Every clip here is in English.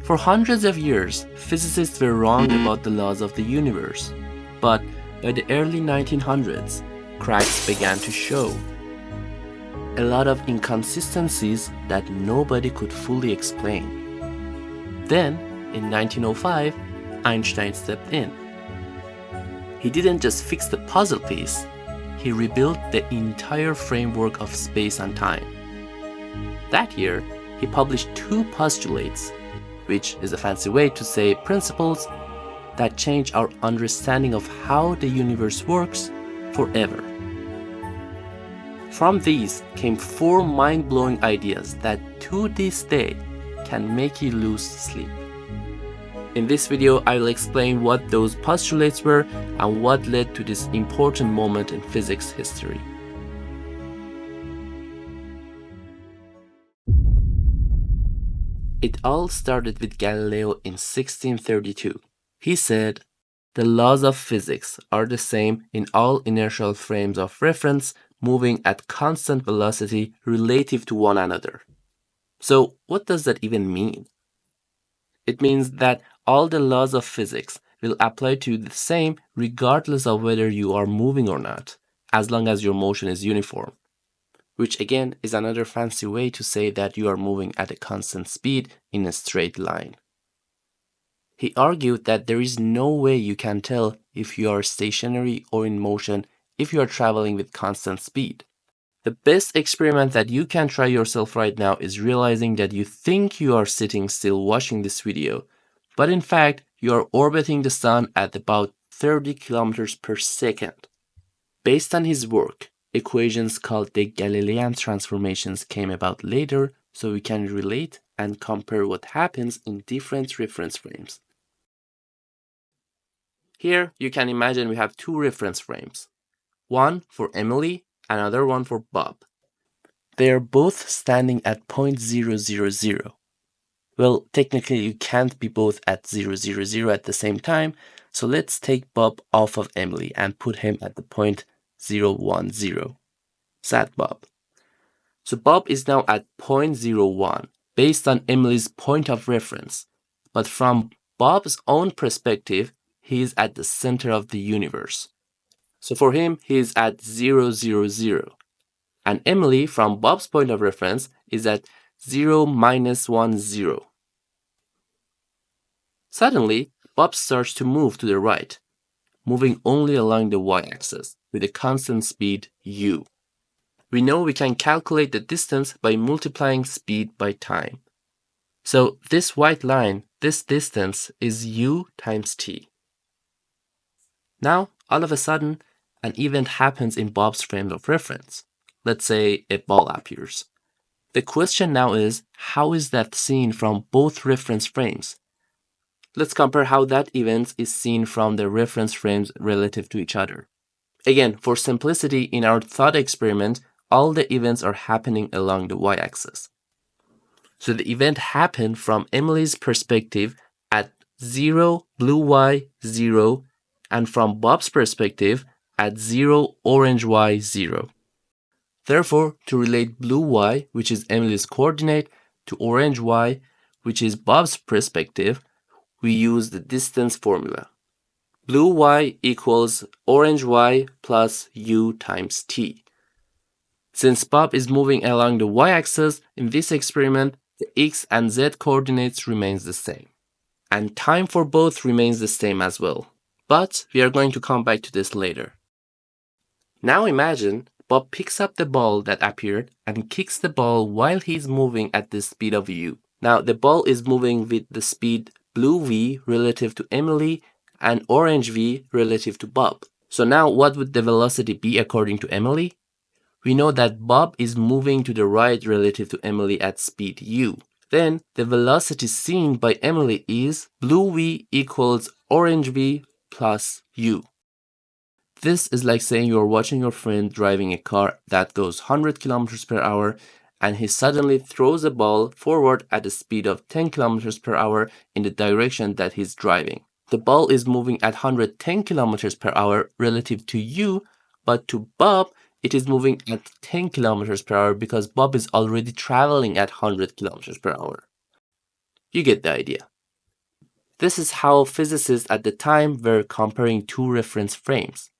For hundreds of years, physicists were wrong about the laws of the universe, but by the early 1900s, cracks began to show. A lot of inconsistencies that nobody could fully explain. Then, in 1905, Einstein stepped in. He didn't just fix the puzzle piece, he rebuilt the entire framework of space and time. That year, he published 2 postulates, which is a fancy way to say principles that change our understanding of how the universe works forever. From these came 4 mind-blowing ideas that to this day can make you lose sleep. In this video, I will explain what those postulates were and what led to this important moment in physics history. It all started with Galileo in 1632. He said, "The laws of physics are the same in all inertial frames of reference moving at constant velocity relative to one another." So what does that even mean? It means that all the laws of physics will apply to you the same regardless of whether you are moving or not, as long as your motion is uniform. Which again is another fancy way to say that you are moving at a constant speed in a straight line. He argued that there is no way you can tell if you are stationary or in motion if you are traveling with constant speed. The best experiment that you can try yourself right now is realizing that you think you are sitting still watching this video, but in fact you are orbiting the sun at about 30 kilometers per second. Based on his work, equations called the Galilean transformations came about later, so we can relate and compare what happens in different reference frames. Here you can imagine we have 2 reference frames, one for Emily, another one for Bob. They are both standing at point 000. Well, technically you can't be both at 000 at the same time, so let's take Bob off of Emily and put him at the point 010. Sad Bob. So Bob is now at point 01 based on Emily's point of reference, but from Bob's own perspective, he is at the center of the universe. So for him, he is at 000. And Emily, from Bob's point of reference, is at 0 - 10. Suddenly, Bob starts to move to the right, moving only along the y-axis with a constant speed u. We know we can calculate the distance by multiplying speed by time. So this white line, this distance, is u times t. Now, all of a sudden, an event happens in Bob's frame of reference. Let's say a ball appears. The question now is, how is that seen from both reference frames? Let's compare how that event is seen from the reference frames relative to each other. Again, for simplicity, in our thought experiment, all the events are happening along the y-axis. So the event happened from Emily's perspective at 0 blue y 0, and from Bob's perspective at 0 orange y 0. Therefore, to relate blue y, which is Emily's coordinate, to orange y, which is Bob's perspective, we use the distance formula. Blue y equals orange y plus u times t. Since Bob is moving along the y-axis, in this experiment, the x and z coordinates remains the same. And time for both remains the same as well. But we are going to come back to this later. Now imagine Bob picks up the ball that appeared and kicks the ball while he's moving at the speed of u. Now the ball is moving with the speed blue v relative to Emily and orange v relative to Bob. So now what would the velocity be according to Emily? We know that Bob is moving to the right relative to Emily at speed u. Then the velocity seen by Emily is blue v equals orange v plus u. This is like saying you're watching your friend driving a car that goes 100 kilometers per hour and he suddenly throws a ball forward at a speed of 10 kilometers per hour in the direction that he's driving. The ball is moving at 110 kilometers per hour relative to you, but to Bob, it is moving at 10 kilometers per hour because Bob is already traveling at 100 kilometers per hour. You get the idea. This is how physicists at the time were comparing two reference frames.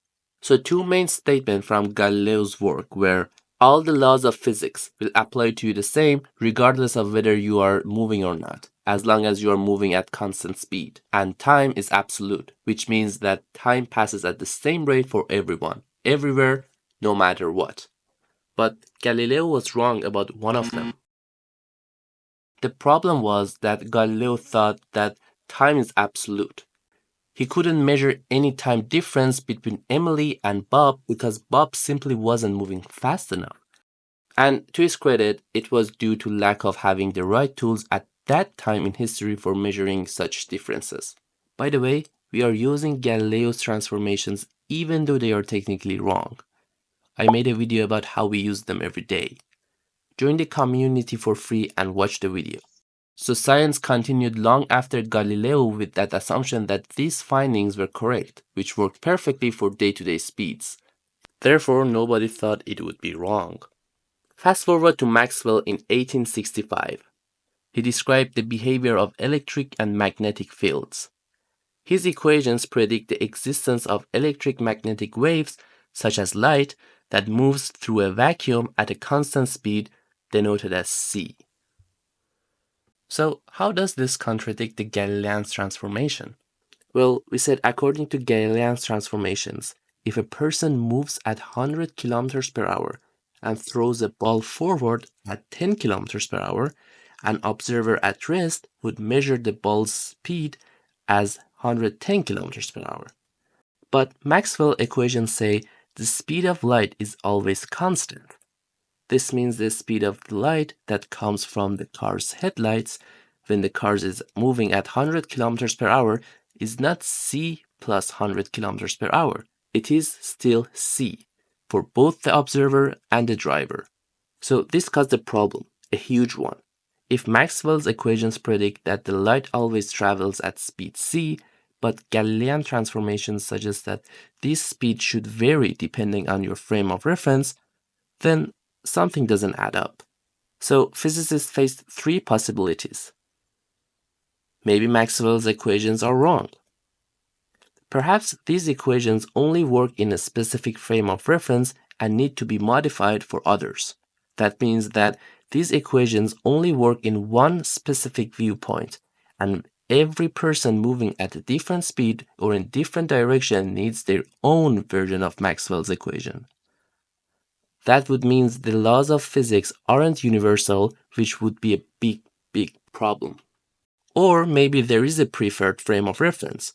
So two main statements from Galileo's work were all the laws of physics will apply to you the same regardless of whether you are moving or not, as long as you are moving at constant speed. And time is absolute, which means that time passes at the same rate for everyone, everywhere, no matter what. But Galileo was wrong about one of them. The problem was that Galileo thought that time is absolute. He couldn't measure any time difference between Emily and Bob because Bob simply wasn't moving fast enough. And to his credit, it was due to lack of having the right tools at that time in history for measuring such differences. By the way, we are using Galileo's transformations even though they are technically wrong. I made a video about how we use them every day. Join the community for free and watch the video. So science continued long after Galileo with that assumption that these findings were correct, which worked perfectly for day-to-day speeds. Therefore, nobody thought it would be wrong. Fast forward to Maxwell in 1865. He described the behavior of electric and magnetic fields. His equations predict the existence of electric magnetic waves, such as light, that moves through a vacuum at a constant speed denoted as c. So, how does this contradict the Galilean's transformation? Well, we said according to Galilean's transformations, if a person moves at 100 km per hour and throws a ball forward at 10 km per hour, an observer at rest would measure the ball's speed as 110 km per hour. But Maxwell equations say the speed of light is always constant. This means the speed of the light that comes from the car's headlights when the car is moving at 100 km per hour is not c plus 100 km per hour. It is still c for both the observer and the driver. So this caused a problem, a huge one. If Maxwell's equations predict that the light always travels at speed c, but Galilean transformations suggest that this speed should vary depending on your frame of reference, then something doesn't add up. So physicists faced three possibilities. Maybe Maxwell's equations are wrong. Perhaps these equations only work in a specific frame of reference and need to be modified for others. That means that these equations only work in one specific viewpoint, and every person moving at a different speed or in different direction needs their own version of Maxwell's equation. That would mean the laws of physics aren't universal, which would be a big problem. Or maybe there is a preferred frame of reference,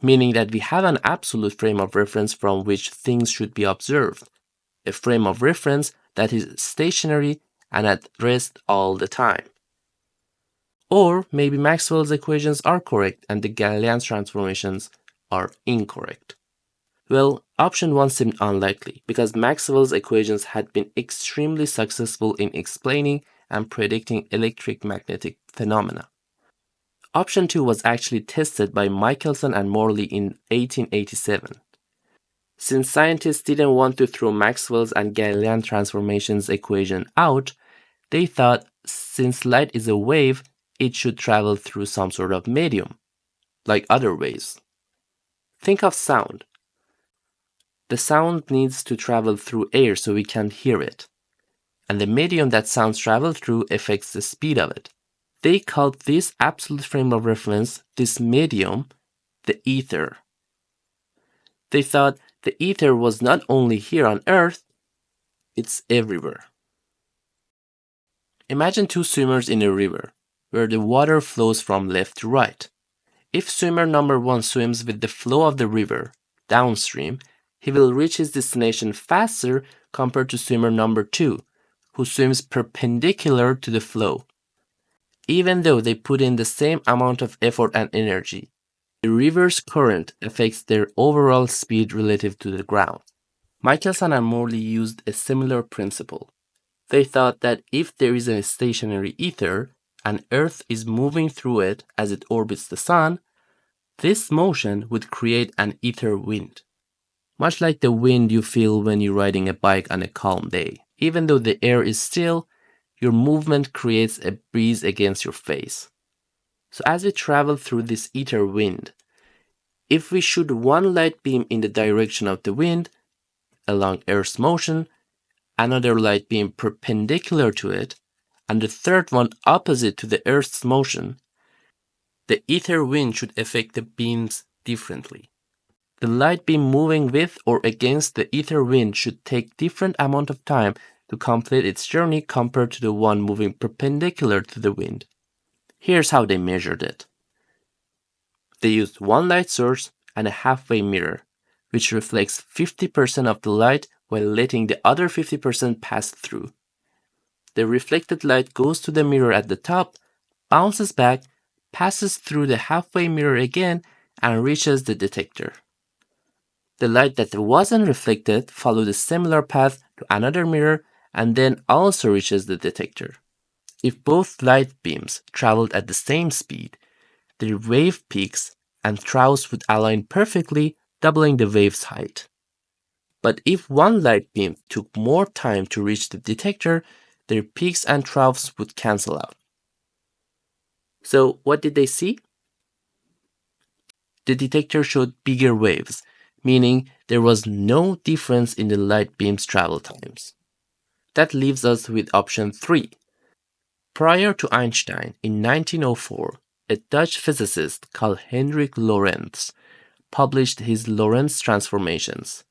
meaning that we have an absolute frame of reference from which things should be observed, a frame of reference that is stationary and at rest all the time. Or maybe Maxwell's equations are correct and the Galilean transformations are incorrect. Well, option 1 seemed unlikely because Maxwell's equations had been extremely successful in explaining and predicting electromagnetic phenomena. Option 2 was actually tested by Michelson and Morley in 1887. Since scientists didn't want to throw Maxwell's and Galilean transformations equation out, they thought since light is a wave, it should travel through some sort of medium, like other waves. Think of sound. The sound needs to travel through air so we can hear it, and the medium that sounds travel through affects the speed of it. They called this absolute frame of reference, this medium, the ether. They thought the ether was not only here on Earth, it's everywhere. Imagine two swimmers in a river, where the water flows from left to right. If swimmer number 1 swims with the flow of the river, downstream, he will reach his destination faster compared to swimmer number 2, who swims perpendicular to the flow. Even though they put in the same amount of effort and energy, the river's current affects their overall speed relative to the ground. Michelson and Morley used a similar principle. They thought that if there is a stationary ether and Earth is moving through it as it orbits the Sun, this motion would create an ether wind. Much like the wind you feel when you're riding a bike on a calm day. Even though the air is still, your movement creates a breeze against your face. So as we travel through this ether wind, if we shoot one light beam in the direction of the wind, along Earth's motion, another light beam perpendicular to it, and the third one opposite to the Earth's motion, the ether wind should affect the beams differently. The light beam moving with or against the ether wind should take different amount of time to complete its journey compared to the one moving perpendicular to the wind. Here's how they measured it. They used one light source and a halfway mirror, which reflects 50% of the light while letting the other 50% pass through. The reflected light goes to the mirror at the top, bounces back, passes through the halfway mirror again, and reaches the detector. The light that wasn't reflected follows a similar path to another mirror and then also reaches the detector. If both light beams traveled at the same speed, their wave peaks and troughs would align perfectly, doubling the wave's height. But if one light beam took more time to reach the detector, their peaks and troughs would cancel out. So what did they see? The detector showed bigger waves, meaning there was no difference in the light beam's travel times. That leaves us with option 3. Prior to Einstein, in 1904, a Dutch physicist called Hendrik Lorentz published his Lorentz transformations.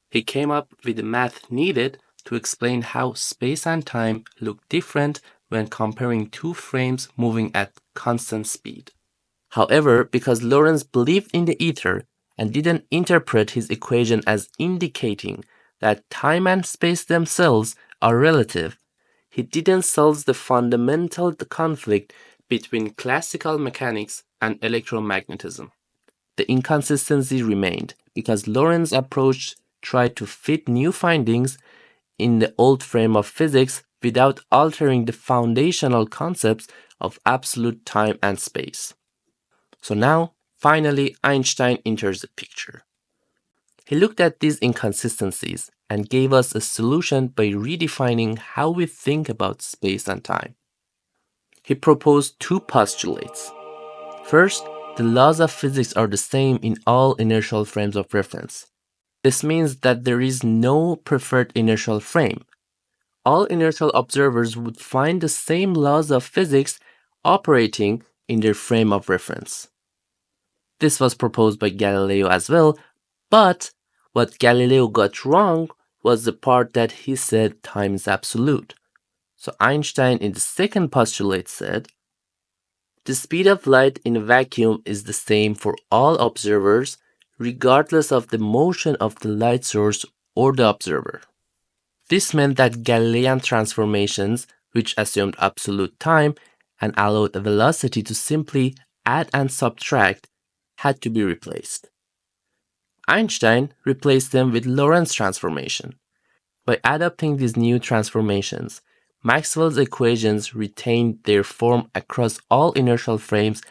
He came up with the math needed to explain how space and time look different when comparing two frames moving at constant speed. However, because Lorentz believed in the ether and didn't interpret his equation as indicating that time and space themselves are relative, he didn't solve the fundamental conflict between classical mechanics and electromagnetism. The inconsistency remained because Lorentz's approach tried to fit new findings in the old frame of physics without altering the foundational concepts of absolute time and space. So now, finally, Einstein enters the picture. He looked at these inconsistencies and gave us a solution by redefining how we think about space and time. He proposed two postulates. First, the laws of physics are the same in all inertial frames of reference. This means that there is no preferred inertial frame. All inertial observers would find the same laws of physics operating in their frame of reference. This was proposed by Galileo as well, but what Galileo got wrong was the part that he said time is absolute. So Einstein in the second postulate said, the speed of light in a vacuum is the same for all observers, regardless of the motion of the light source or the observer. This meant that Galilean transformations, which assumed absolute time and allowed a velocity to simply add and subtract, had to be replaced. Einstein replaced them with Lorentz transformation. By adopting these new transformations, Maxwell's equations retained their form across all inertial frames,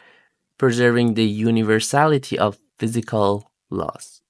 preserving the universality of physical laws.